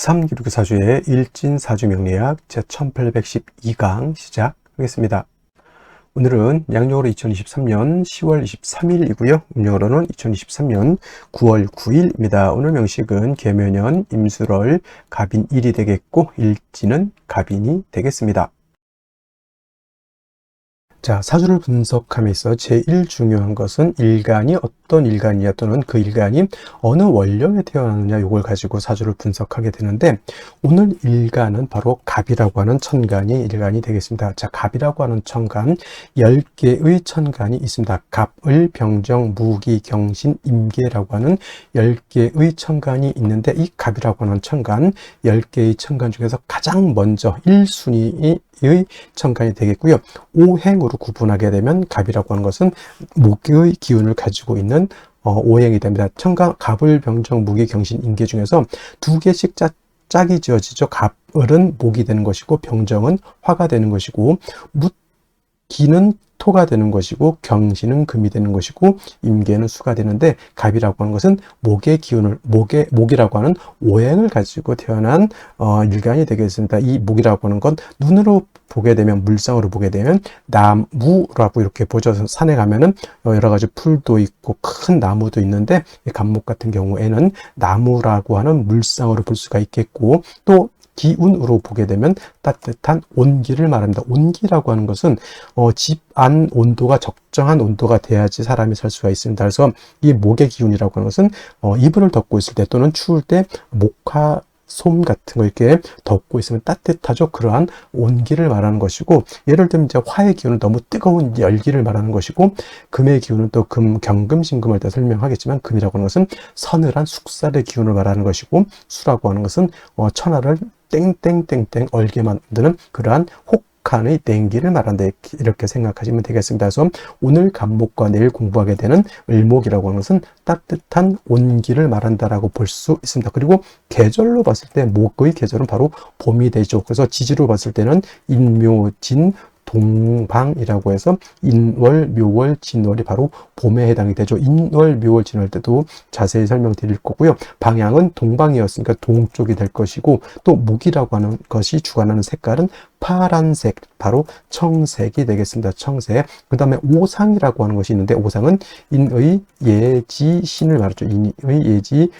삼기록사주의 일진사주명리학 제1812강 시작하겠습니다. 오늘은 양력으로 2023년 10월 23일이고요. 음력으로는 2023년 9월 9일입니다. 오늘 명식은 계묘년 임술월 갑인일이 되겠고 일진은 갑인이 되겠습니다. 자, 사주를 분석함에서 제일 중요한 것은 일간이 어떤 일간이냐 또는 그 일간이 어느 원령에 태어났느냐 이걸 가지고 사주를 분석하게 되는데 오늘 일간은 바로 갑이라고 하는 천간이 일간이 되겠습니다. 자, 갑이라고 하는 천간 10개의 천간이 있습니다. 갑, 을, 병정, 무기, 경신, 임계라고 하는 10개의 천간이 있는데 이 갑이라고 하는 천간 10개의 천간 중에서 가장 먼저 1순위의 천간이 되겠고요. 오행으로 구분하게 되면 갑이라고 하는 것은 목의 기운을 가지고 있는 오행이 됩니다. 천간, 갑을, 병정, 무기, 경신, 임계 중에서 두 개씩 짝이 지어지죠. 갑을은 목이 되는 것이고 병정은 화가 되는 것이고 무기는 토가 되는 것이고 경신은 금이 되는 것이고 임계는 수가 되는데 갑이라고 하는 것은 목의 기운을 목이라고 하는 오행을 가지고 태어난 일간이 되겠습니다. 이 목이라고 하는 건 눈으로 보게 되면 물상으로 보게 되면 나무라고 이렇게 보죠. 산에 가면은 여러 가지 풀도 있고 큰 나무도 있는데 갑목 같은 경우에는 나무라고 하는 물상으로 볼 수가 있겠고 또 기운으로 보게 되면 따뜻한 온기를 말합니다. 온기라고 하는 것은 집 안 온도가 적정한 온도가 돼야지 사람이 살 수가 있습니다. 그래서 이 목의 기운이라고 하는 것은 이불을 덮고 있을 때 또는 추울 때 목화 솜 같은 거 이렇게 덮고 있으면 따뜻하죠. 그러한 온기를 말하는 것이고 예를 들면 이제 화의 기운은 너무 뜨거운 열기를 말하는 것이고 금의 기운은 또 경금신금할 때 설명하겠지만 금이라고 하는 것은 서늘한 숙살의 기운을 말하는 것이고 수라고 하는 것은 천하를 땡땡땡땡 얼게 만드는 그러한 혹한의 땡기를 말한다 이렇게 생각하시면 되겠습니다. 그래서 오늘 갑목과 내일 공부하게 되는 을목이라고 하는 것은 따뜻한 온기를 말한다라고 볼 수 있습니다. 그리고 계절로 봤을 때 목의 계절은 바로 봄이 되죠. 그래서 지지로 봤을 때는 인묘진 동방이라고 해서 인월, 묘월, 진월이 바로 봄에 해당이 되죠. 인월, 묘월, 진월 때도 자세히 설명드릴 거고요. 방향은 동방이었으니까 동쪽이 될 것이고 또 목이라고 하는 것이 주관하는 색깔은 파란색, 바로 청색이 되겠습니다. 청색. 그 다음에 오상이라고 하는 것이 있는데 오상은 인의, 예지, 신을 말하죠. 인의, 예지,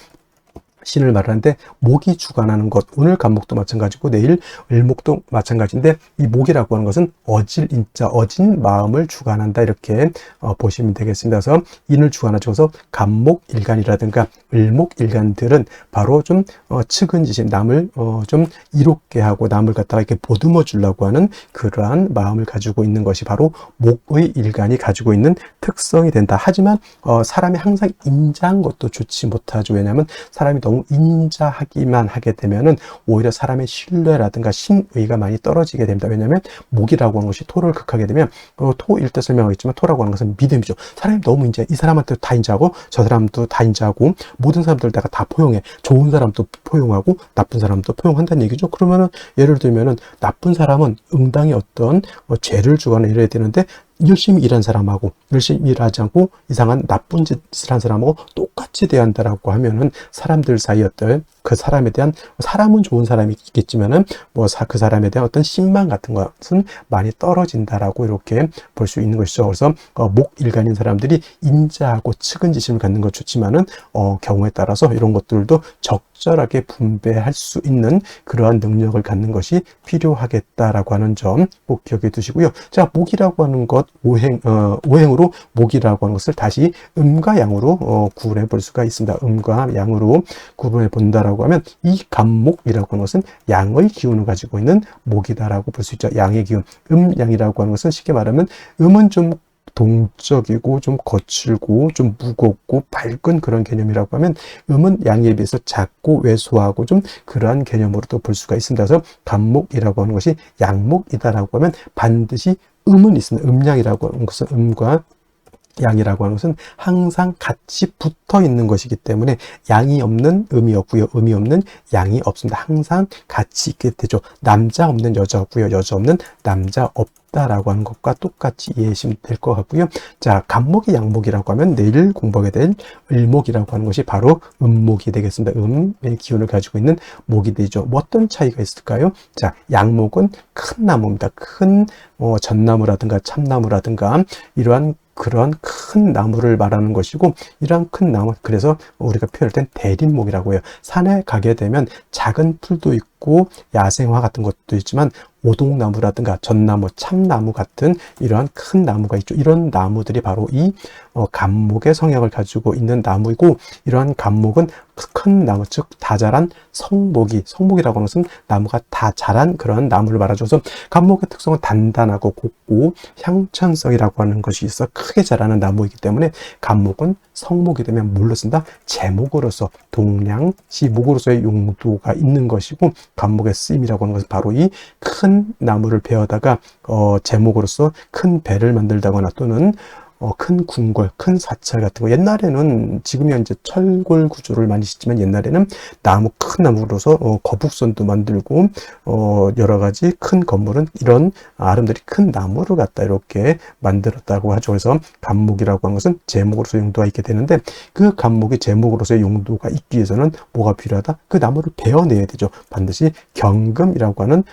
신을 말하는데 목이 주관하는 것, 오늘 갑목도 마찬가지고 내일 을목도 마찬가지인데 이 목이라고 하는 것은 어질 인자, 어진 마음을 주관한다 이렇게 보시면 되겠습니다. 그래서 인을 주관하죠. 그래서 갑목 일간이라든가 을목 일간들은 바로 좀 측은지심, 남을 좀 이롭게 하고 남을 갖다가 이렇게 보듬어 주려고 하는 그러한 마음을 가지고 있는 것이 바로 목의 일간이 가지고 있는 특성이 된다. 하지만 사람이 항상 인자한 것도 좋지 못하죠. 왜냐하면 사람이 너무 인자하기만 하게 되면은 오히려 사람의 신뢰라든가 신의가 많이 떨어지게 됩니다. 왜냐하면 목이라고 하는 것이 토를 극하게 되면 토일 때 설명하겠지만 토라고 하는 것은 믿음이죠. 사람이 너무 인자해. 이 사람한테 다 인자하고 저 사람도 다 인자하고 모든 사람들 내가 다 포용해. 좋은 사람도 포용하고 나쁜 사람도 포용한다는 얘기죠. 그러면은 예를 들면은 나쁜 사람은 응당히 어떤 죄를 주거나 이래야 되는데 열심히 일한 사람하고 열심히 일하지 않고 이상한 나쁜 짓을 한 사람하고 똑같이 대한다라고 하면은 사람들 사이 어떤 그 사람에 대한 사람은 좋은 사람이 있겠지만은 그 사람에 대한 어떤 신망 같은 것은 많이 떨어진다라고 이렇게 볼 수 있는 것이죠. 그래서 목 일간인 사람들이 인자하고 측은지심을 갖는 것 좋지만은 경우에 따라서 이런 것들도 적절하게 분배할 수 있는 그러한 능력을 갖는 것이 필요하겠다라고 하는 점 꼭 기억해 두시고요. 자, 목이라고 하는 것 오행으로 목이라고 하는 것을 다시 음과 양으로 구분해 볼 수가 있습니다. 음과 양으로 구분해 본다라고 하면 이 갑목이라고 하는 것은 양의 기운을 가지고 있는 목이다라고 볼 수 있죠. 양의 기운, 양이라고 하는 것은 쉽게 말하면 음은 좀 동적이고 좀 거칠고 좀 무겁고 밝은 그런 개념이라고 하면 음은 양에 비해서 작고 왜소하고 좀 그러한 개념으로도 볼 수가 있습니다. 그래서 갑목이라고 하는 것이 양목이다라고 하면 반드시 음은 있습니다. 음양이라고 하는 것은 음과 양이라고 하는 것은 항상 같이 붙어 있는 것이기 때문에 양이 없는 음이 없고요. 음이 없는 양이 없습니다. 항상 같이 있게 되죠. 남자 없는 여자 없고요. 여자 없는 남자 없다. 있다라고 하는 것과 똑같이 이해하시면 될 것 같고요. 자, 간목이 양목이라고 하면 내일 공부하게 될 을목이라고 하는 것이 바로 음목이 되겠습니다. 음의 기운을 가지고 있는 목이 되죠. 뭐 어떤 차이가 있을까요? 자, 양목은 큰 나무입니다. 큰 전나무라든가 참나무라든가 이러한 그런 큰 나무를 말하는 것이고, 이러한 큰 나무, 그래서 우리가 표현할 땐 대림목이라고 해요. 산에 가게 되면 작은 풀도 있고 야생화 같은 것도 있지만 오동나무라든가 전나무, 참나무 같은 이러한 큰 나무가 있죠. 이런 나무들이 바로 이 간목의 성향을 가지고 있는 나무이고, 이러한 간목은 큰 나무, 즉 다 자란 성목이라고 하는 것은 나무가 다 자란 그런 나무를 말하죠. 그래서 간목의 특성은 단단하고 곱고 향천성이라고 하는 것이 있어 크게 자라는 나무이기 때문에 간목은 성목이 되면 뭘로 쓴다? 제목으로서, 동량시 목으로서의 용도가 있는 것이고, 간목의 쓰임이라고 하는 것은 바로 이 큰 나무를 베어다가 제목으로서 큰 배를 만들다거나 또는 큰 궁궐, 큰 사찰 같은 거, 옛날에는 지금이 이제 철골 구조를 많이 짓지만 옛날에는 큰 나무로서 거북선도 만들고 여러 가지 큰 건물은 이런 아름드리 큰 나무를 갖다 이렇게 만들었다고 하죠. 그래서 간목이라고 하는 것은 제목으로서 용도가 있게 되는데, 그 간목이 제목으로서의 용도가 있기 위해서는 뭐가 필요하다? 그 나무를 베어내야 되죠. 반드시 경금이라고 하는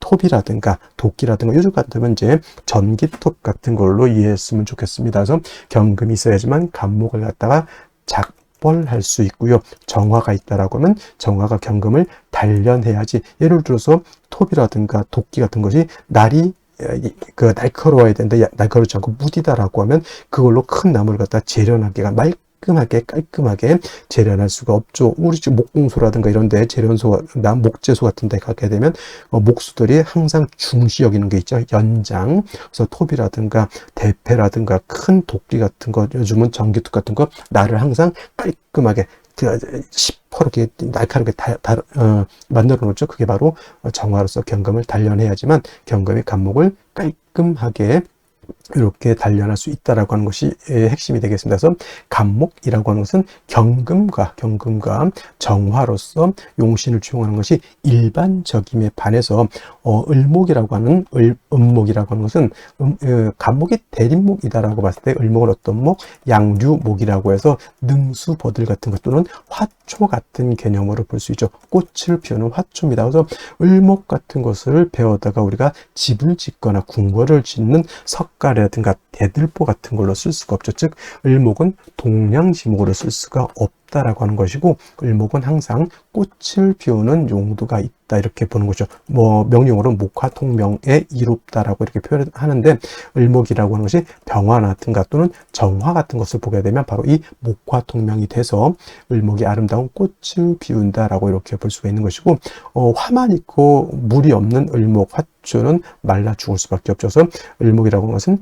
톱이라든가 도끼라든가, 요즘 같으면 이제 전기톱 같은 걸로 이해했으면 좋겠습니다. 그래서 경금이 있어야지만 간목을 갖다가 작벌할 수 있고요. 정화가 있다라고 하면 정화가 경금을 단련해야지. 예를 들어서 톱이라든가 도끼 같은 것이 날카로워야 되는데 날카롭지 않고 무디다라고 하면 그걸로 큰 나무를 갖다 재련하기가 깔끔하게 재련할 수가 없죠. 우리 집 목공소라든가 이런 데 목재소 같은 데 가게 되면 목수들이 항상 중시 여기는 게 있죠. 연장. 그래서 톱이라든가 대패라든가 큰 도끼 같은 거, 요즘은 전기톱 같은 거, 나를 항상 깔끔하게 시퍼렇게 날카롭게 만들어 놓죠. 그게 바로 정화로서 경금을 단련해야지만 경금이 간목을 깔끔하게 이렇게 단련할 수 있다라고 하는 것이 핵심이 되겠습니다. 그래서 간목이라고 하는 것은 경금과 정화로서 용신을 취용하는 것이 일반적임에 반해서 을목이라고 하는 음목이라고 하는 것은 간목이 대림목이다라고 봤을 때 을목은 어떤 목? 양류목이라고 해서 능수, 버들 같은 것 또는 화초 같은 개념으로 볼 수 있죠. 꽃을 피우는 화초입니다. 그래서 을목 같은 것을 배워다가 우리가 집을 짓거나 궁궐을 짓는 석가래라든가 대들보 같은 걸로 쓸 수가 없죠. 즉 을목은 동량지목으로 쓸 수가 없다라고 하는 것이고, 을목은 항상 꽃을 피우는 용도가 있다 이렇게 보는 거죠. 명령어로 목화통명에 이롭다라고 이렇게 표현하는데, 을목이라고 하는 것이 병화라든가 또는 정화 같은 것을 보게 되면 바로 이 목화통명이 돼서 을목이 아름다운 꽃을 피운다라고 이렇게 볼 수가 있는 것이고, 화만 있고 물이 없는 을목, 화초는 말라 죽을 수밖에 없죠. 그래서 을목이라고 하는 것은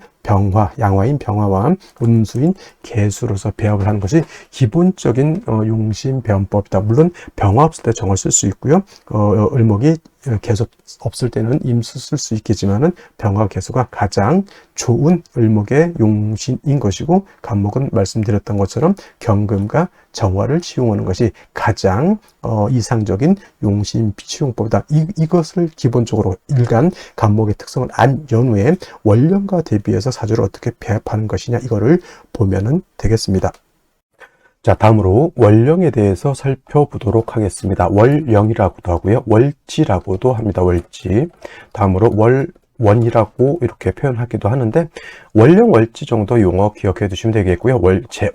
양화인 병화와 음수인 개수로서 배합을 하는 것이 기본적인 용신 배원법이다. 물론 병화 없을 때 정을 쓸 수 있고요. 을목이 계속 없을 때는 임수 쓸 수 있겠지만은 병화 개수가 가장 좋은 을목의 용신인 것이고, 간목은 말씀드렸던 것처럼 경금과 정화를 치용하는 것이 가장 이상적인 용신 비치용법이다. 이것을 기본적으로 일간 간목의 특성을 안 연후에 월령과 대비해서 사주를 어떻게 배합하는 것이냐, 이거를 보면은 되겠습니다. 자, 다음으로 월령에 대해서 살펴보도록 하겠습니다. 월령이라고도 하고요. 월지라고도 합니다. 월지. 다음으로 월원이라고 이렇게 표현하기도 하는데, 월령, 월지 정도 용어 기억해 두시면 되겠고요.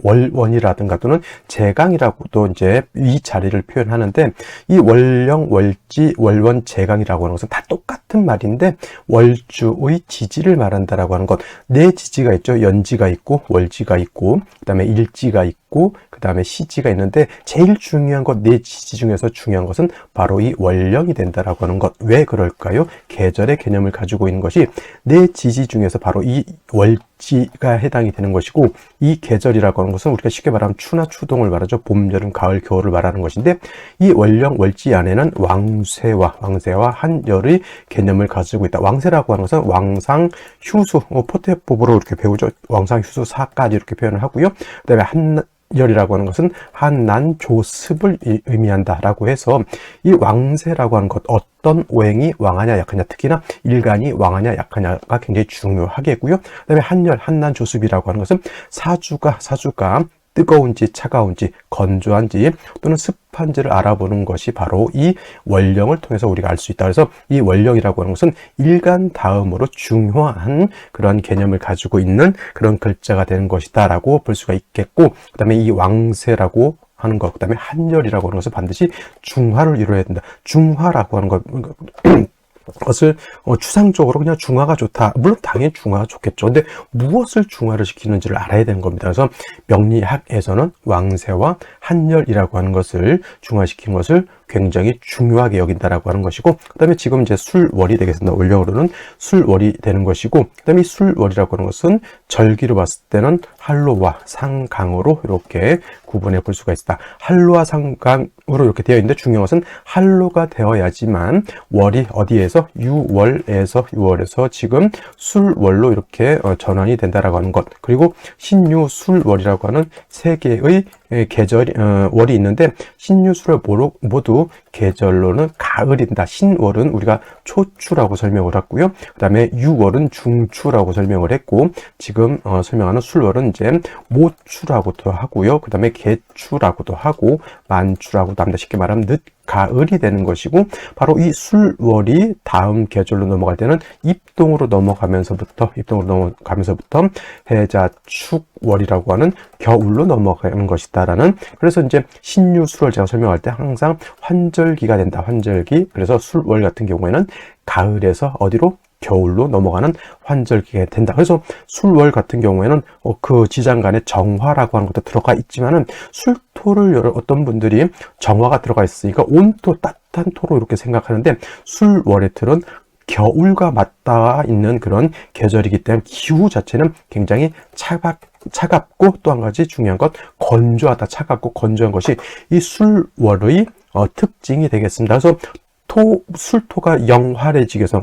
월원이라든가 또는 제강이라고도 이제 이 자리를 표현하는데, 이 월령, 월지, 월원, 제강이라고 하는 것은 다 똑같은 말인데 월주의 지지를 말한다라고 하는 것. 네 지지가 있죠. 연지가 있고 월지가 있고 그다음에 일지가 있고 그다음에 시지가 있는데, 제일 중요한 것, 네 지지 중에서 중요한 것은 바로 이 월령이 된다라고 하는 것. 왜 그럴까요? 계절의 개념을 가지고 있는 것이 네 지지 중에서 바로 이 월지가 해당이 되는 것이고, 이 계절이라고 하는 것은 우리가 쉽게 말하면 추나 추동을 말하죠. 봄, 여름, 가을, 겨울을 말하는 것인데, 이 월령, 월지 안에는 왕세와 한열의 개념을 가지고 있다. 왕세라고 하는 것은 왕상, 휴수, 포태법으로 이렇게 배우죠. 왕상, 휴수, 사까지 이렇게 표현을 하고요. 그다음에 한열이라고 하는 것은 한난조습을 의미한다라고 해서 이 왕세라고 하는 것, 어떤 오행이 왕하냐 약하냐, 특히나 일간이 왕하냐 약하냐가 굉장히 중요하겠고요. 그다음에 한열, 한난조습이라고 하는 것은 사주가 뜨거운지 차가운지 건조한지 또는 습한지를 알아보는 것이 바로 이 원령을 통해서 우리가 알 수 있다. 그래서 이 원령이라고 하는 것은 일간 다음으로 중요한 그런 개념을 가지고 있는 그런 글자가 되는 것이다 라고 볼 수가 있겠고, 그 다음에 이 왕세라고 하는 것, 그 다음에 한열이라고 하는 것은 반드시 중화를 이루어야 된다. 중화라고 하는 것 것을 추상적으로 그냥 중화가 좋다. 물론 당연히 중화가 좋겠죠. 근데 무엇을 중화를 시키는지를 알아야 되는 겁니다. 그래서 명리학에서는 왕세와 한열이라고 하는 것을 중화시키는 것을 굉장히 중요하게 여긴다라고 하는 것이고, 그 다음에 지금 이제 술월이 되겠습니다. 원령으로는 술월이 되는 것이고, 그 다음에 이 술월이라고 하는 것은 절기로 봤을 때는 한로와 상강으로 이렇게 구분해 볼 수가 있다. 한로와 상강으로 이렇게 되어 있는데 중요한 것은 한로가 되어야지만 월이 어디에서 유월에서 지금 술월로 이렇게 전환이 된다라고 하는 것. 그리고 신유술월이라고 하는 세 개의 계절이 월이 있는데, 신유술월 모두 계절로는 가을이다. 신월은 우리가 초추라고 설명을 했고요. 그 다음에 유월은 중추라고 설명을 했고, 지금 설명하는 술월은 이제 모추라고도 하고요. 그 다음에 개추라고도 하고 만추라고도 합니다. 쉽게 말하면 늦 가을이 되는 것이고, 바로 이 술월이 다음 계절로 넘어갈 때는 입동으로 넘어가면서부터 해자축월이라고 하는 겨울로 넘어가는 것이다라는, 그래서 이제 신유술월 제가 설명할 때 항상 환절기가 된다. 환절기. 그래서 술월 같은 경우에는 가을에서 어디로? 겨울로 넘어가는 환절기가 된다. 그래서 술월 같은 경우에는 그 지장간에 정화라고 하는 것도 들어가 있지만은, 술토를 어떤 분들이 정화가 들어가 있으니까 온토, 따뜻한 토로 이렇게 생각하는데, 술월의 틀은 겨울과 맞닿아 있는 그런 계절이기 때문에 기후 자체는 굉장히 차갑고, 또 한 가지 중요한 것, 건조하다. 차갑고 건조한 것이 이 술월의 특징이 되겠습니다. 그래서 술토가 영활해지기 위해서,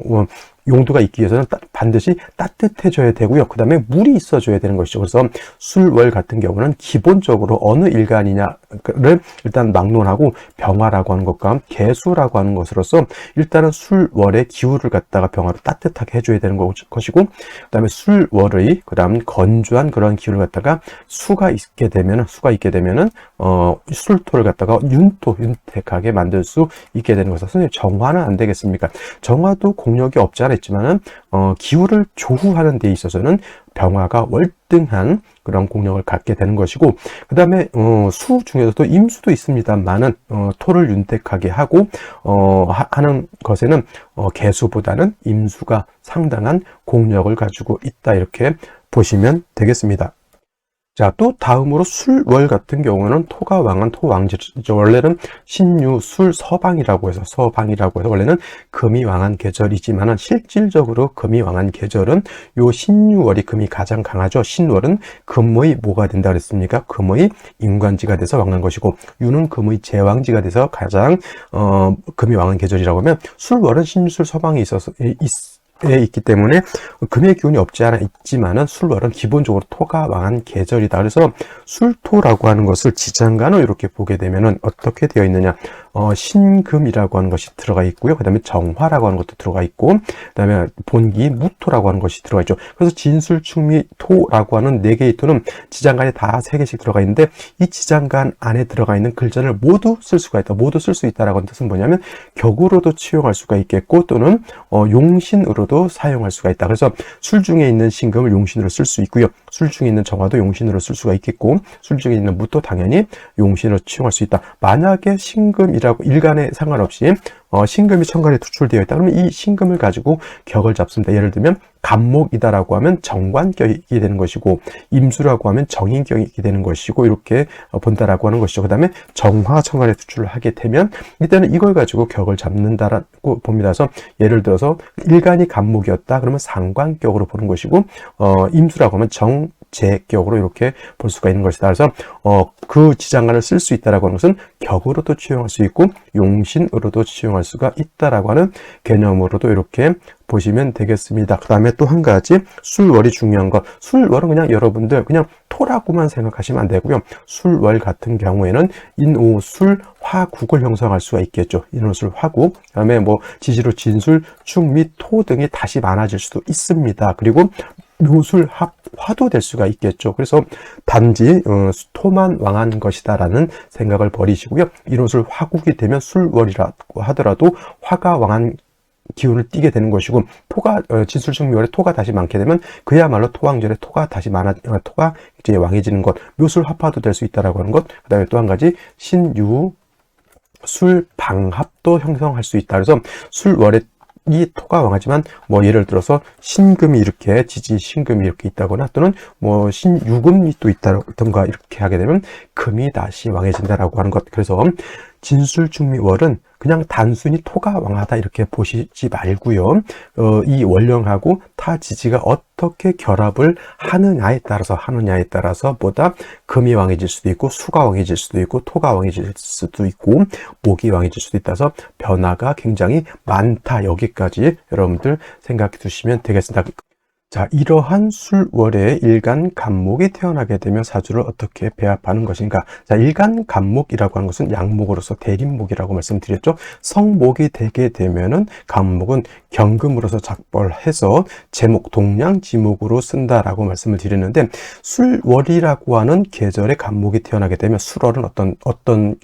용도가 있기 위해서는 반드시 따뜻해져야 되고요. 그 다음에 물이 있어줘야 되는 것이죠. 그래서 술월 같은 경우는 기본적으로 어느 일간이냐를 일단 막론하고, 병화라고 하는 것과 개수라고 하는 것으로서 일단은 술월의 기후를 갖다가 병화로 따뜻하게 해줘야 되는 것이고, 그 다음에 술월의 건조한 그런 기후를 갖다가 수가 있게 되면은 술토를 갖다가 윤택하게 만들 수 있게 되는 것은, 선생님 정화는 안 되겠습니까? 정화도 공력이 없지 않아 있지만은 기후를 조후하는 데 있어서는 병화가 월등한 그런 공력을 갖게 되는 것이고, 그 다음에 수 중에서도 임수도 있습니다만은 토를 윤택하게 하고 하는 것에는 개수보다는 임수가 상당한 공력을 가지고 있다, 이렇게 보시면 되겠습니다. 자, 또 다음으로 술월 같은 경우는 토가 왕한 토왕지죠. 원래는 신유, 술, 서방이라고 해서 원래는 금이 왕한 계절이지만은, 실질적으로 금이 왕한 계절은 요 신유월이 금이 가장 강하죠. 신월은 금의 뭐가 된다 그랬습니까? 금의 임관지가 돼서 왕한 것이고, 유는 금의 제왕지가 돼서 가장 금이 왕한 계절이라고 하면, 술월은 신유, 술, 서방이 있기 때문에 금의 기운이 없지 않아 있지만은, 술월은 기본적으로 토가 왕한 계절이다. 그래서 술토라고 하는 것을 지장간으로 이렇게 보게 되면은 어떻게 되어 있느냐? 신금이라고 하는 것이 들어가 있고요. 그 다음에 정화라고 하는 것도 들어가 있고, 그 다음에 본기 무토라고 하는 것이 들어가 있죠. 그래서 진술, 충미, 토라고 하는 4개의 토는 지장간에 다 3개씩 들어가 있는데, 이 지장간 안에 들어가 있는 글자를 모두 쓸 수가 있다. 모두 쓸 수 있다라고 하는 뜻은 뭐냐면, 격으로도 치용할 수가 있겠고, 또는 용신으로도 사용할 수가 있다. 그래서 술 중에 있는 신금을 용신으로 쓸 수 있고요. 술 중에 있는 정화도 용신으로 쓸 수가 있겠고, 술 중에 있는 무도 당연히 용신으로 치용할 수 있다. 만약에 신금이라고 일간에 상관없이 신금이 천간에 투출되어 있다. 그러면 이 신금을 가지고 격을 잡습니다. 예를 들면 간목이다라고 하면 정관격이 되는 것이고, 임수라고 하면 정인격이 되는 것이고, 이렇게 본다라고 하는 것이죠. 그 다음에 정화 천간에 투출을 하게 되면 일단은 이걸 가지고 격을 잡는다라고 봅니다. 그래서 예를 들어서 일간이 간목이었다 그러면 상관격으로 보는 것이고, 임수라고 하면 제격으로 이렇게 볼 수가 있는 것이다. 그래서 그 지장간을 쓸 수 있다라고 하는 것은 격으로도 치용할 수 있고 용신으로도 치용할 수가 있다라고 하는 개념으로도 이렇게 보시면 되겠습니다. 그 다음에 또 한 가지 술월이 중요한 것. 술월은 그냥 여러분들 그냥 토라고만 생각하시면 안 되고요. 술월 같은 경우에는 인오술 화국을 형성할 수가 있겠죠. 인오술 화국. 그 다음에 뭐 지지로 진술, 축 및 토 등이 다시 많아질 수도 있습니다. 그리고 묘술 화도 될 수가 있겠죠. 그래서 단지 토만 왕한 것이다라는 생각을 버리시고요. 인오술 화국이 되면 술월이라고 하더라도 화가 왕한 기운을 띠게 되는 것이고, 토가 진술축묘월에 토가 다시 많게 되면 그야말로 토왕절에 토가 다시 토가 이제 왕해지는 것, 묘술 합화도 될 수 있다라고 하는 것. 그다음에 또 한 가지 신유 술방합도 형성할 수 있다. 그래서 술월에 이 토가 왕하지만 뭐 예를 들어서 신금이 이렇게 지지 신금이 이렇게 있다거나 또는 뭐 신유금이 또 있다던가 이렇게 하게 되면 금이 다시 왕해진다라고 하는 것. 그래서 진술축미월은 그냥 단순히 토가 왕하다 이렇게 보시지 말고요. 이 월령하고 타 지지가 어떻게 결합을 하느냐에 따라서 보다 금이 왕해질 수도 있고 수가 왕해질 수도 있고 토가 왕해질 수도 있고 목이 왕해질 수도 있다서 변화가 굉장히 많다. 여기까지 여러분들 생각해 두시면 되겠습니다. 자, 이러한 술월에 일간간목이 태어나게 되면 사주를 어떻게 배합하는 것인가? 자, 일간간목이라고 하는 것은 양목으로서 대립목이라고 말씀드렸죠. 성목이 되게 되면은 간목은 경금으로서 작벌해서 제목 동량지목으로 쓴다라고 말씀을 드렸는데, 술월이라고 하는 계절에 간목이 태어나게 되면 술월은 어떤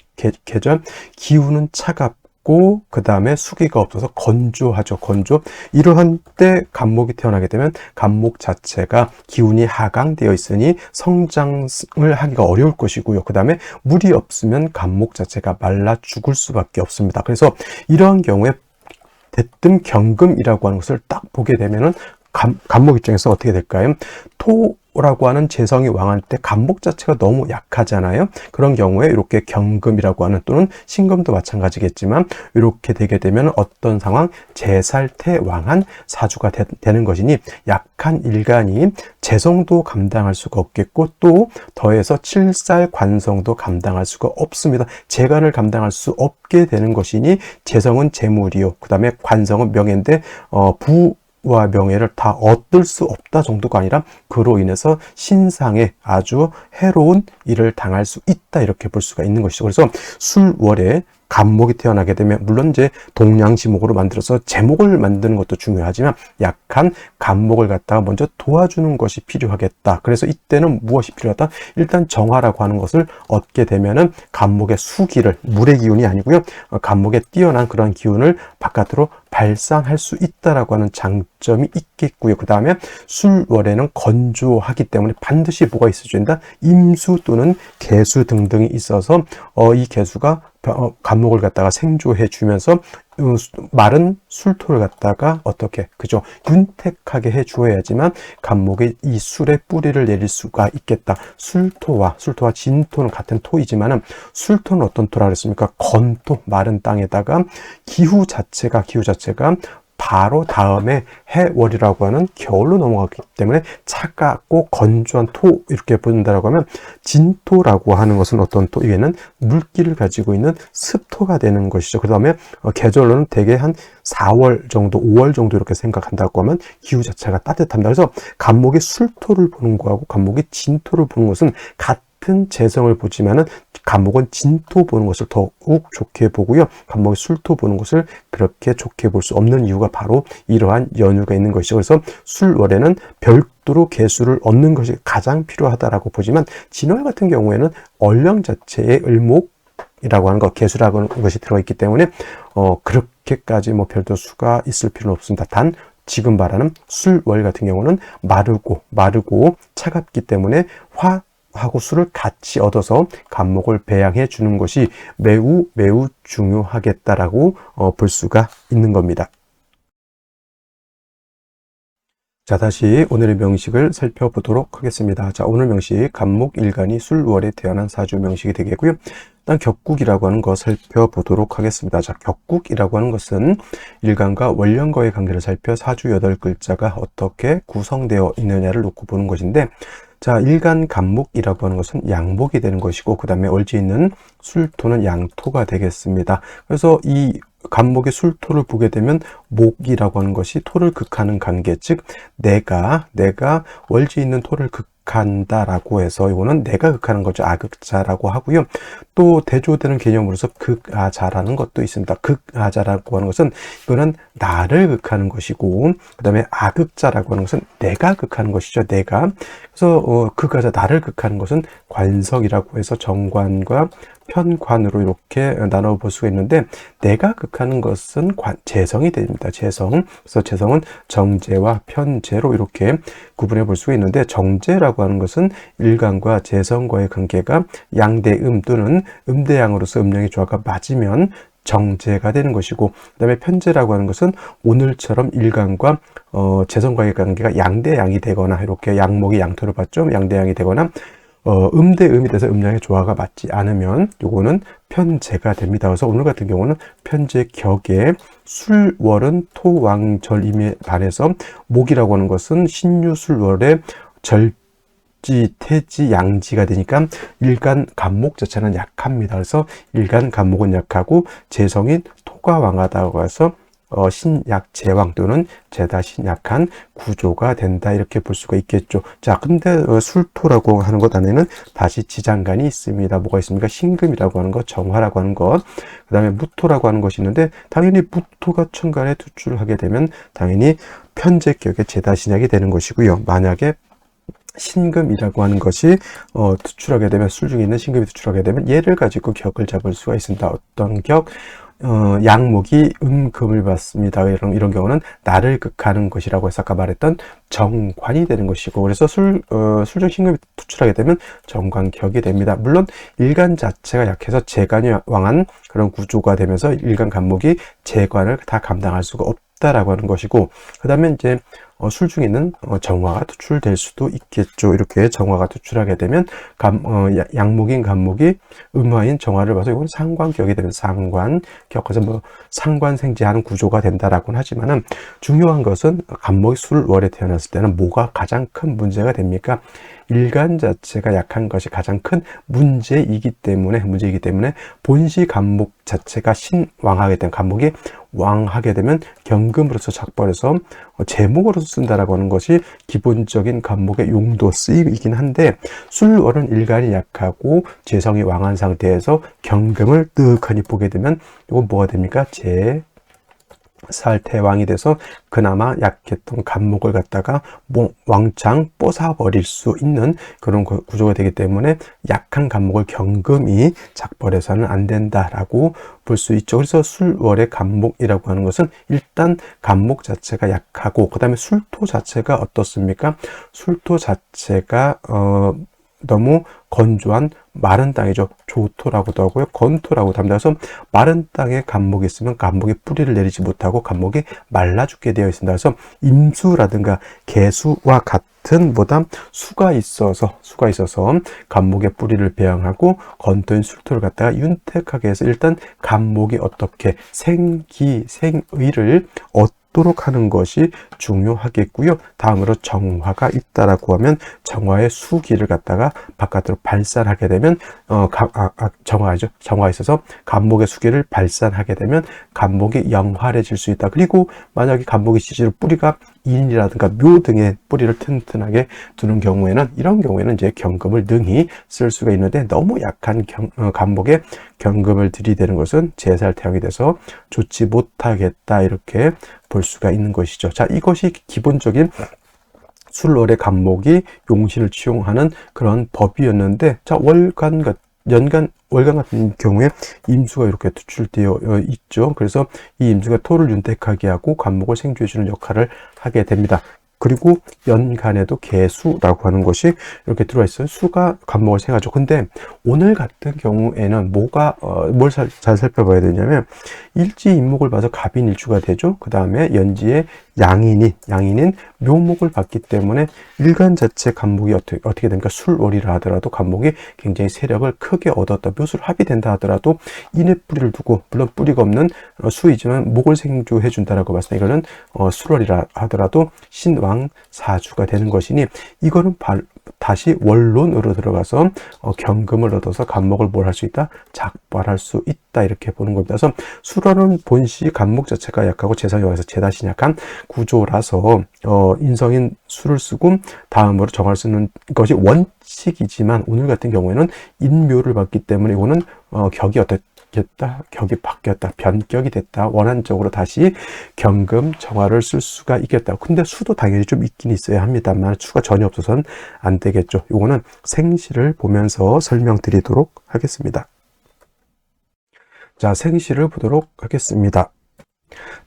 계절? 기운은 차갑고 그 다음에 수기가 없어서 건조하죠. 건조. 이러한 때 간목이 태어나게 되면 간목 자체가 기운이 하강되어 있으니 성장을 하기가 어려울 것이고요. 그 다음에 물이 없으면 간목 자체가 말라 죽을 수밖에 없습니다. 그래서 이러한 경우에 대뜸 경금이라고 하는 것을 딱 보게 되면은 간목 입장에서 어떻게 될까요? 토라고 하는 재성이 왕할 때 간목 자체가 너무 약하잖아요. 그런 경우에 이렇게 경금이라고 하는 또는 신금도 마찬가지겠지만 이렇게 되게 되면 어떤 상황? 재살퇴왕한 사주가 되는 것이니 약한 일간이 재성도 감당할 수가 없겠고 또 더해서 칠살관성도 감당할 수가 없습니다. 재간을 감당할 수 없게 되는 것이니 재성은 재물이요. 그 다음에 관성은 명예인데 부와 명예를 다 얻을 수 없다 정도가 아니라 그로 인해서 신상에 아주 해로운 일을 당할 수 있다 이렇게 볼 수가 있는 것이죠. 그래서 술월에 간목이 태어나게 되면 물론 이제 동량지목으로 만들어서 제목을 만드는 것도 중요하지만 약한 간목을 갖다가 먼저 도와주는 것이 필요하겠다. 그래서 이때는 무엇이 필요하다? 일단 정화라고 하는 것을 얻게 되면은 간목의 수기를 물의 기운이 아니고요. 간목에 뛰어난 그런 기운을 바깥으로 발산할 수 있다라고 하는 장점이 있겠고요. 그 다음에 술월에는 건조하기 때문에 반드시 뭐가 있어줘야 된다? 임수 또는 개수 등등이 있어서 이 개수가 간목을 갖다가 생조해 주면서 마른 술토를 갖다가 어떻게 그죠 윤택하게 해 주어야지만 간목에 이 술의 뿌리를 내릴 수가 있겠다. 술토와 진토는 같은 토이지만은 술토는 어떤 토라 그랬습니까? 건토, 마른 땅에다가 기후 자체가 바로 다음에 해월이라고 하는 겨울로 넘어가기 때문에 차갑고 건조한 토 이렇게 본다라고 하면 진토라고 하는 것은 어떤 토? 이게는 물기를 가지고 있는 습토가 되는 것이죠. 그 다음에 계절로는 대개 한 4월 정도, 5월 정도 이렇게 생각한다고 하면 기후 자체가 따뜻합니다. 그래서 간목이 술토를 보는 거하고 간목이 진토를 보는 것은 같은 재성을 보지만은 간목은 진토 보는 것을 더욱 좋게 보고요. 간목이 술토 보는 것을 그렇게 좋게 볼 수 없는 이유가 바로 이러한 연유가 있는 것이죠. 그래서 술월에는 별도로 개수를 얻는 것이 가장 필요하다라고 보지만 진월 같은 경우에는 얼령 자체의 을목이라고 하는 것, 개수라고 하는 것이 들어있기 때문에 그렇게까지 뭐 별도 수가 있을 필요는 없습니다. 단 지금 말하는 술월 같은 경우는 마르고 차갑기 때문에 하고 술을 같이 얻어서 간목을 배양해 주는 것이 매우 중요하겠다라고 볼 수가 있는 겁니다. 자, 다시 오늘의 명식을 살펴보도록 하겠습니다. 자, 오늘 명식 간목일간이 술월에 태어난 사주 명식이 되겠고요. 일단 격국이라고 하는 거 살펴보도록 하겠습니다. 자, 격국이라고 하는 것은 일간과 월령과의 관계를 살펴 사주 8글자가 어떻게 구성되어 있느냐를 놓고 보는 것인데, 자, 일간간목이라고 하는 것은 양목이 되는 것이고 그 다음에 월지에 있는 술토는 양토가 되겠습니다. 그래서 이 간목의 술토를 보게 되면 목이라고 하는 것이 토를 극하는 관계, 즉 내가 월지 있는 토를 극한다라고 해서 이거는 내가 극하는 거죠. 아극자라고 하고요. 또 대조되는 개념으로서 극아자라는 것도 있습니다. 극아자라고 하는 것은 이거는 나를 극하는 것이고, 그 다음에 아극자라고 하는 것은 내가 극하는 것이죠. 내가. 그래서 극아자, 나를 극하는 것은 관성이라고 해서 정관과 편관으로 이렇게 나눠볼 수가 있는데, 내가 극하는 것은 재성이 됩니다. 재성. 그래서 재성은 정재와 편재로 이렇게 구분해 볼 수가 있는데, 정재라고 하는 것은 일간과 재성과의 관계가 양대음 또는 음대양으로서 음양의 조화가 맞으면 정재가 되는 것이고, 그 다음에 편재라고 하는 것은 오늘처럼 일간과 재성과의 관계가 양대양이 되거나, 이렇게 양목이 양토를 받죠. 양대양이 되거나 음대음이 돼서 음양의 조화가 맞지 않으면 요거는 편재가 됩니다. 그래서 오늘 같은 경우는 편재격에 술월은 토왕절임에 반해서 목이라고 하는 것은 신유술월의 절지, 태지, 양지가 되니까 일간 간목 자체는 약합니다. 그래서 일간 간목은 약하고 재성인 토가 왕하다고 해서 신약 제왕 또는 제다 신약한 구조가 된다, 이렇게 볼 수가 있겠죠. 자, 근데 술토라고 하는 것 안에는 다시 지장간이 있습니다. 뭐가 있습니까? 신금이라고 하는 것, 정화라고 하는 것, 그 다음에 무토라고 하는 것이 있는데, 당연히 무토가 천간에 투출을 하게 되면 당연히 편재격의 제다 신약이 되는 것이고요. 만약에 신금이라고 하는 것이 투출하게 되면, 술 중에 있는 신금이 투출하게 되면 얘를 가지고 격을 잡을 수가 있습니다. 어떤 격? 양목이 금을 받습니다. 이런 경우는 나를 극하는 것이라고 해서 아까 말했던 정관이 되는 것이고, 그래서 술중 신금이 투출하게 되면 정관격이 됩니다. 물론 일간 자체가 약해서 재관이 왕한 그런 구조가 되면서 일간 간목이 재관을 다 감당할 수가 없다라고 하는 것이고, 그 다음에 이제 술 중에 있는 정화가 투출될 수도 있겠죠. 이렇게 정화가 투출하게 되면 양목인 간목이 음화인 정화를 봐서 이건 상관격이 되면 상관격, 그래서 상관생지하는 구조가 된다라고는 하지만은, 중요한 것은 간목이 술월에 태어났을 때는 뭐가 가장 큰 문제가 됩니까? 일간 자체가 약한 것이 가장 큰 문제이기 때문에 본시 간목 자체가 신왕하게 되면, 간목이 왕하게 되면 경금으로서 작벌해서 제목으로서 쓴다라고 하는 것이 기본적인 간목의 용도 쓰임이긴 한데, 술월은 일간이 약하고 재성이 왕한 상태에서 경금을 뜨끈히 보게 되면 이건 뭐가 됩니까? 살태왕이 돼서 그나마 약했던 간목을 갖다가 왕창 뽀사버릴 수 있는 그런 구조가 되기 때문에, 약한 간목을 경금이 작벌해서는 안 된다라고 볼 수 있죠. 그래서 술월의 간목이라고 하는 것은 일단 간목 자체가 약하고, 그 다음에 술토 자체가 어떻습니까? 술토 자체가 너무 건조한 마른 땅이죠. 조토라고도 하고요, 건토라고도 합니다. 그래서 마른 땅에 간목이 있으면 간목이 뿌리를 내리지 못하고 간목이 말라 죽게 되어 있습니다. 그래서 임수라든가 개수와 같은 수가 있어서 간목의 뿌리를 배양하고 건토인 술토를 갖다가 윤택하게 해서 일단 간목이 어떻게 생의를 도록 하는 것이 중요하겠고요. 다음으로 정화가 있다라고 하면, 정화의 수기를 갖다가 바깥으로 발산하게 되면 정화가 있어서 간목의 수기를 발산하게 되면 간목이 영활해질 수 있다. 그리고 만약에 간목이 실제로 뿌리가 인이라든가 묘 등의 뿌리를 튼튼하게 두는 경우에는, 이런 경우에는 이제 경금을 능히 쓸 수가 있는데, 너무 약한 간목에 경금을 들이대는 것은 제살태형이 돼서 좋지 못하겠다, 이렇게 볼 수가 있는 것이죠. 자, 이것이 기본적인 술월의 간목이 용신을 취용하는 그런 법이었는데, 자, 월간 같은 경우에 임수가 이렇게 투출되어 있죠. 그래서 이 임수가 토를 윤택하게 하고 간목을 생주해주는 역할을 하게 됩니다. 그리고 연간에도 개수라고 하는 것이 이렇게 들어와 있어요. 수가 간목을 생하죠. 근데 오늘 같은 경우에는 뭘 잘 살펴봐야 되냐면, 일지 인목을 봐서 갑인일주가 되죠. 그 다음에 연지에 양인인 묘목을 봤기 때문에 일간 자체 간목이 어떻게 됩니까? 술월이라 하더라도 간목이 굉장히 세력을 크게 얻었다, 묘수를 합의된다 하더라도 인의 뿌리를 두고, 물론 뿌리가 없는 수이지만 목을 생주해 준다라고 봤을 때 이거는 술월이라 하더라도 신왕 사주가 되는 것이니, 이거는 다시 원론으로 들어가서 경금을 얻어서 간목을 뭘 할 수 있다? 작발할 수 있다. 이렇게 보는 겁니다. 그래서 수라는 본시 간목 자체가 약하고 재성이 와서 재다시 약한 구조라서 인성인 수를 쓰고 다음으로 정할 수 있는 것이 원칙이지만 오늘 같은 경우에는 인묘를 받기 때문에 이거는 격이 어떻겠다? 격이 바뀌었다. 변격이 됐다. 원한적으로 다시 경금 정화를 쓸 수가 있겠다. 근데 수도 당연히 좀 있긴 있어야 합니다만 수가 전혀 없어서는 안 되겠죠. 요거는 생시를 보면서 설명드리도록 하겠습니다. 자, 생시를 보도록 하겠습니다.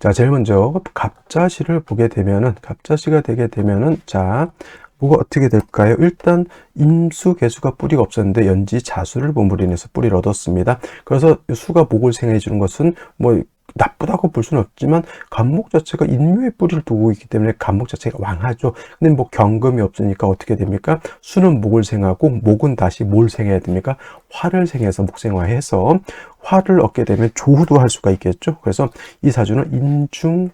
자, 제일 먼저 갑자시를 보게 되면은, 갑자시가 되게 되면은, 자, 뭐가 어떻게 될까요? 일단 임수 개수가 뿌리가 없었는데 연지 자수를 본물이 인해서 뿌리를 얻었습니다. 그래서 수가 목을 생해 주는 것은 뭐 나쁘다고 볼 수는 없지만 간목 자체가 인묘의 뿌리를 두고 있기 때문에 간목 자체가 왕하죠. 근데 뭐 경금이 없으니까 어떻게 됩니까? 수는 목을 생하고 목은 다시 뭘 생해야 됩니까? 화를 생해서 목생화해서 화를 얻게 되면 조후도 할 수가 있겠죠. 그래서 이 사주는 인중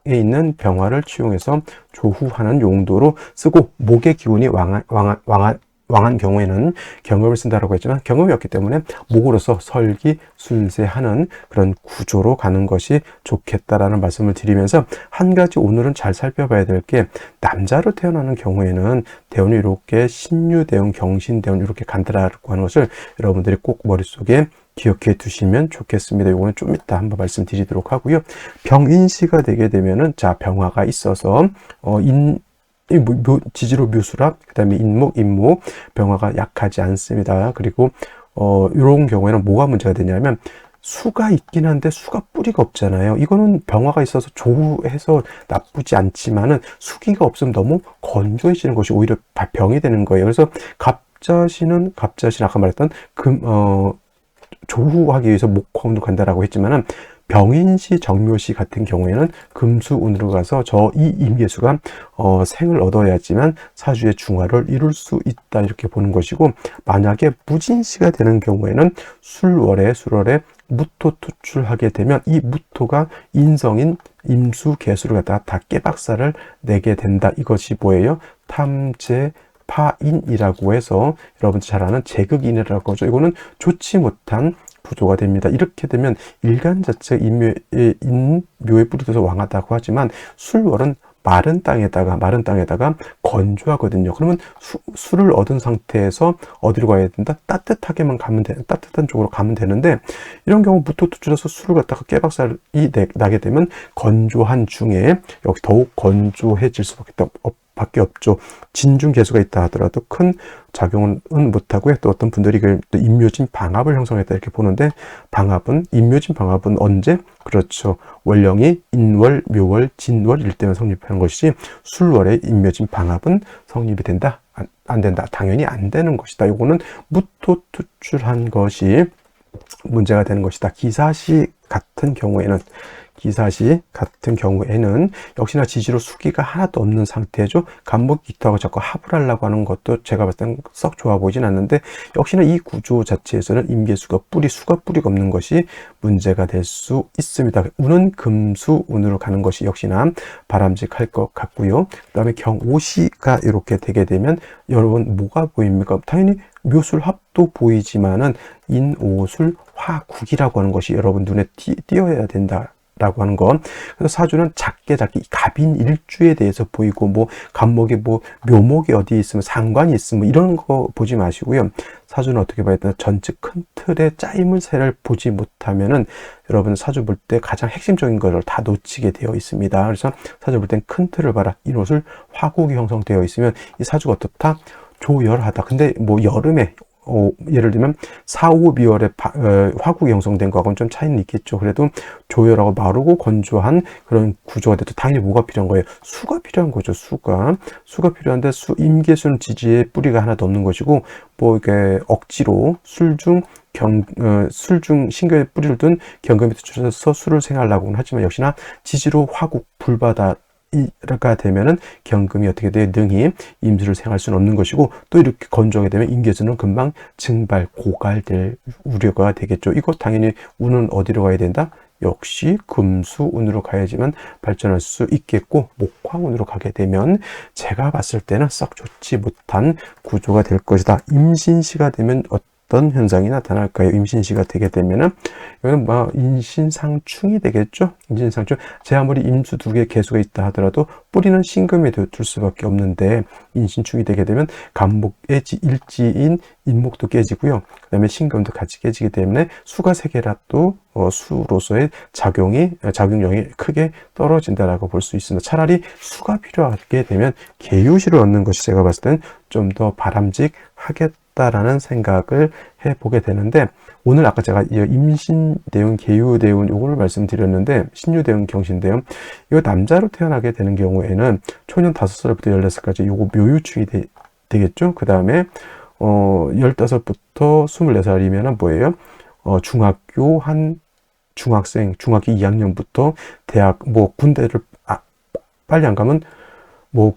에 있는 병화를 치용해서 조후하는 용도로 쓰고 목의 기운이 왕한 경우에는 경금을 쓴다라고 했지만 경금이 없기 때문에 목으로서 설기 순세하는 그런 구조로 가는 것이 좋겠다라는 말씀을 드리면서 한 가지 오늘은 잘 살펴봐야 될 게 남자로 태어나는 경우에는 대운이 이렇게 신유대운, 경신대운 이렇게 간다라고 하는 것을 여러분들이 꼭 머릿속에 기억해 두시면 좋겠습니다. 이거는 좀 이따 한번 말씀드리도록 하고요. 병인시가 되게 되면은 자 병화가 있어서 지지로 묘수라 그다음에 인목, 임목 병화가 약하지 않습니다. 그리고 이런 경우에는 뭐가 문제가 되냐면 수가 있긴 한데 수가 뿌리가 없잖아요. 이거는 병화가 있어서 조후해서 나쁘지 않지만은 수기가 없으면 너무 건조해지는 것이 오히려 병이 되는 거예요. 그래서 갑자시는 아까 말했던 조후하기 위해서 목화운으로 간다라고 했지만은 병인시, 정묘시 같은 경우에는 금수운으로 가서 이 임계수가 생을 얻어야지만 사주의 중화를 이룰 수 있다 이렇게 보는 것이고 만약에 무진시가 되는 경우에는 술월에 무토 투출하게 되면 이 무토가 인성인 임수 개수를 갖다가 다 깨박살을 내게 된다. 이것이 뭐예요? 탐재 파인이라고 해서 여러분 잘 아는 제극인이라고 하죠. 이거는 좋지 못한 구조가 됩니다. 이렇게 되면 일간 자체 인묘에 뿌리돼서 왕하다고 하지만 술월은 마른 땅에다가 건조하거든요. 그러면 수를 얻은 상태에서 어디로 가야 된다? 따뜻한 쪽으로 가면 되는데 이런 경우 무토투출해서 수를 갖다가 깨박살이 나게 되면 건조한 중에 여기 더욱 건조해질 수밖에 없죠. 진중 개수가 있다 하더라도 큰 작용은 못하고요. 또 어떤 분들이 또 임묘진 방합을 형성했다 이렇게 보는데 임묘진 방합은 언제? 그렇죠. 월령이 인월, 묘월, 진월일 때만 성립하는 것이지 술월에 임묘진 방합은 성립이 된다? 안 된다. 당연히 안 되는 것이다. 이거는 무토 투출한 것이 문제가 되는 것이다. 기사시 같은 경우에는 역시나 지지로 수기가 하나도 없는 상태죠. 간목 기토하고 자꾸 합을 하려고 하는 것도 제가 봤을 땐 썩 좋아 보이진 않는데 역시나 이 구조 자체에서는 임계수가 수가 뿌리가 없는 것이 문제가 될 수 있습니다. 운은 금수운으로 가는 것이 역시나 바람직할 것 같고요. 그 다음에 경오시가 이렇게 되게 되면 여러분 뭐가 보입니까? 당연히 묘술 합도 보이지만은 인오술 화국이라고 하는 것이 여러분 눈에 띄어야 된다. 라고 하는 건 그래서 사주는 작게 갑인 일주에 대해서 보이고 뭐 간목이 뭐 묘목이 어디 있으면 상관이 있으면 이런 거 보지 마시고요. 사주는 어떻게 봐야 되나 전체 큰 틀의 짜임을 새를 보지 못하면은 여러분 사주 볼 때 가장 핵심적인 것을 다 놓치게 되어 있습니다. 그래서 사주 볼 땐 큰 틀을 봐라. 이옷을 화국이 형성되어 있으면 이 사주가 어떻다? 조열하다. 근데 뭐 여름에 예를 들면 4, 5, 비월에 화국이 형성된 거하고는 좀 차이는 있겠죠. 그래도 조열하고 마르고 건조한 그런 구조가 돼도 당연히 뭐가 필요한 거예요? 수가 필요한 거죠. 수가 필요한데 임계수는 지지에 뿌리가 하나도 없는 것이고 뭐 이게 억지로 술중 신교에 뿌리를 둔 경금이 투출해서 수를 생하려고는 하지만 역시나 지지로 화국 불바다 이가 되면은 경금이 어떻게 돼 능히 임수를 생할 수는 없는 것이고 또 이렇게 건조하게 되면 임계수는 금방 고갈될 우려가 되겠죠. 이거 당연히 운은 어디로 가야 된다? 역시 금수운으로 가야지만 발전할 수 있겠고, 목화운으로 가게 되면 제가 봤을 때는 썩 좋지 못한 구조가 될 것이다. 임신시가 되면 어떤 현상이 나타날까요? 임신시가 되게 되면은 이거는 뭐 인신상충이 되겠죠. 인신상충. 제 아무리 임수 두 개 개수가 있다 하더라도 뿌리는 신금이 둘 수밖에 없는데, 인신충이 되게 되면 간목의 일지인 인목도 깨지고요. 그다음에 신금도 같이 깨지기 때문에 수가 세 개라도 수로서의 작용력이 크게 떨어진다라고 볼 수 있습니다. 차라리 수가 필요하게 되면 계유시를 얻는 것이 제가 봤을 때는 좀 더 바람직하겠다라는 생각을 해보게 되는데, 오늘 아까 제가 임신대운, 계유대운 요거를 말씀드렸는데, 신유대운, 경신대운, 이거 남자로 태어나게 되는 경우에는 초년 5살부터 16살까지 요거 묘유충이 되겠죠. 그 다음에 15부터 24살이면은 뭐예요? 중학생, 중학교 2학년부터 대학, 뭐 군대를 빨리 안 가면 뭐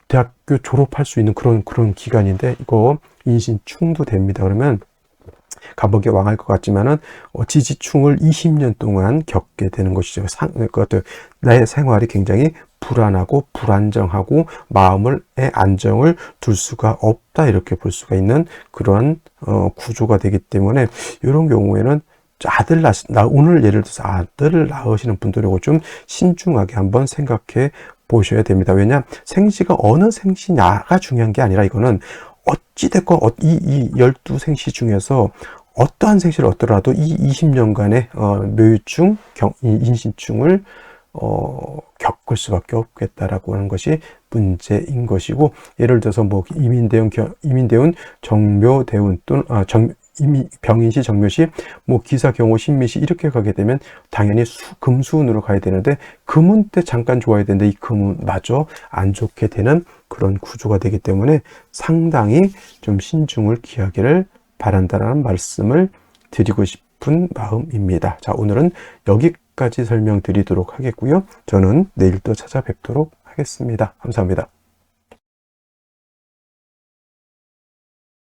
대학교 졸업할 수 있는 그런 기간인데, 이거 인신충도 됩니다. 그러면 간목이 왕할 것 같지만은 지지충을 20년 동안 겪게 되는 것이죠. 나의 생활이 굉장히 불안하고 불안정하고 마음의 안정을 둘 수가 없다, 이렇게 볼 수가 있는 그러한 구조가 되기 때문에, 이런 경우에는 오늘 예를 들어서 아들을 낳으시는 분들이 좀 신중하게 한번 생각해 보셔야 됩니다. 왜냐, 생시가 어느 생시냐가 중요한 게 아니라, 이거는 어찌됐건 이 12생시 중에서 어떠한 생시를 얻더라도 이 20년간의 묘유충, 인신충을 겪을 수밖에 없겠다라고 하는 것이 문제인 것이고, 예를 들어서 뭐 이민대운, 정묘대운 또는 병인시, 정묘시, 뭐 기사, 경호, 신미시 이렇게 가게 되면 당연히 금수운으로 가야 되는데, 금운 때 잠깐 좋아야 되는데 이 금운마저 안 좋게 되는 그런 구조가 되기 때문에 상당히 좀 신중을 기하기를 바란다라는 말씀을 드리고 싶은 마음입니다. 자, 오늘은 여기까지 설명드리도록 하겠고요. 저는 내일 또 찾아뵙도록 하겠습니다. 감사합니다.